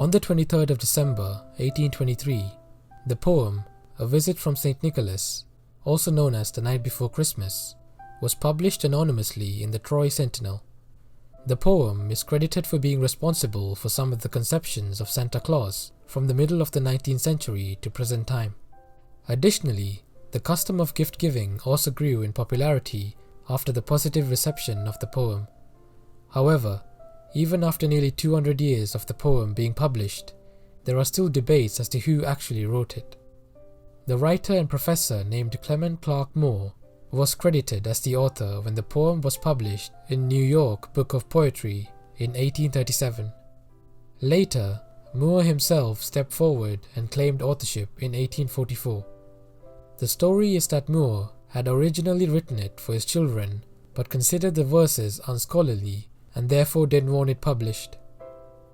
On the 23rd of December 1823, the poem A Visit from St. Nicholas, also known as The Night Before Christmas, was published anonymously in the Troy Sentinel. The poem is credited for being responsible for some of the conceptions of Santa Claus from the middle of the 19th century to present time. Additionally, the custom of gift-giving also grew in popularity after the positive reception of the poem. However, even after nearly 200 years of the poem being published, there are still debates as to who actually wrote it. The writer and professor named Clement Clark Moore was credited as the author when the poem was published in New York Book of Poetry in 1837. Later, Moore himself stepped forward and claimed authorship in 1844. The story is that Moore had originally written it for his children, but considered the verses unscholarly and therefore didn't want it published.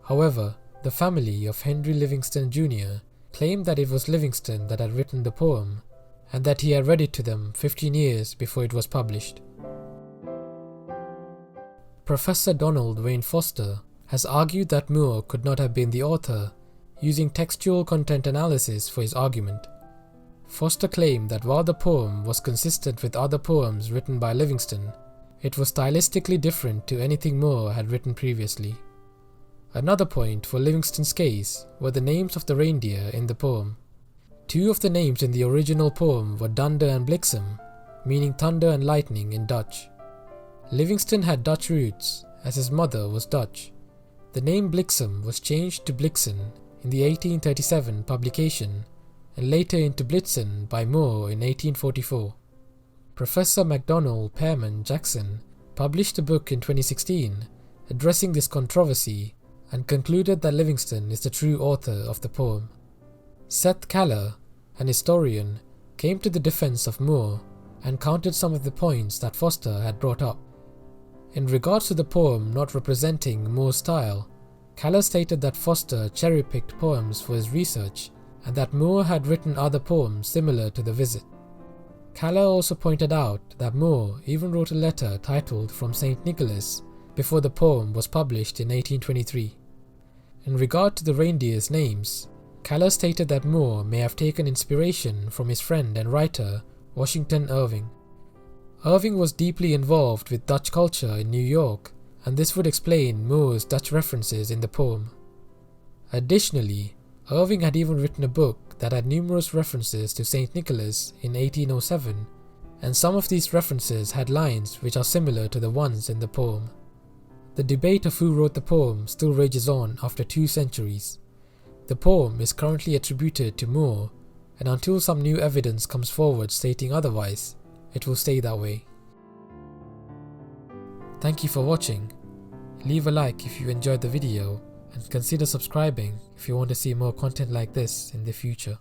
However, the family of Henry Livingston Jr. claimed that it was Livingston that had written the poem and that he had read it to them 15 years before it was published. Professor Donald Wayne Foster has argued that Moore could not have been the author, using textual content analysis for his argument. Foster claimed that while the poem was consistent with other poems written by Livingston, it was stylistically different to anything Moore had written previously. Another point for Livingston's case were the names of the reindeer in the poem. Two of the names in the original poem were Dunder and Bliksem, meaning thunder and lightning in Dutch. Livingston had Dutch roots, as his mother was Dutch. The name Bliksem was changed to Blixen in the 1837 publication and later into Blitzen by Moore in 1844. Professor MacDonald Pearman Jackson published a book in 2016 addressing this controversy and concluded that Livingston is the true author of the poem. Seth Kaller, an historian, came to the defense of Moore and countered some of the points that Foster had brought up. In regards to the poem not representing Moore's style, Kaller stated that Foster cherry-picked poems for his research and that Moore had written other poems similar to The Visit. Kaller also pointed out that Moore even wrote a letter titled From St. Nicholas before the poem was published in 1823. In regard to the reindeers' names, Kaller stated that Moore may have taken inspiration from his friend and writer Washington Irving. Irving was deeply involved with Dutch culture in New York, and this would explain Moore's Dutch references in the poem. Additionally, Irving had even written a book that had numerous references to St. Nicholas in 1807, and some of these references had lines which are similar to the ones in the poem. The debate of who wrote the poem still rages on after 2 centuries. The poem is currently attributed to Moore, and until some new evidence comes forward stating otherwise, it will stay that way. Thank you for watching. Leave a like if you enjoyed the video, and consider subscribing if you want to see more content like this in the future.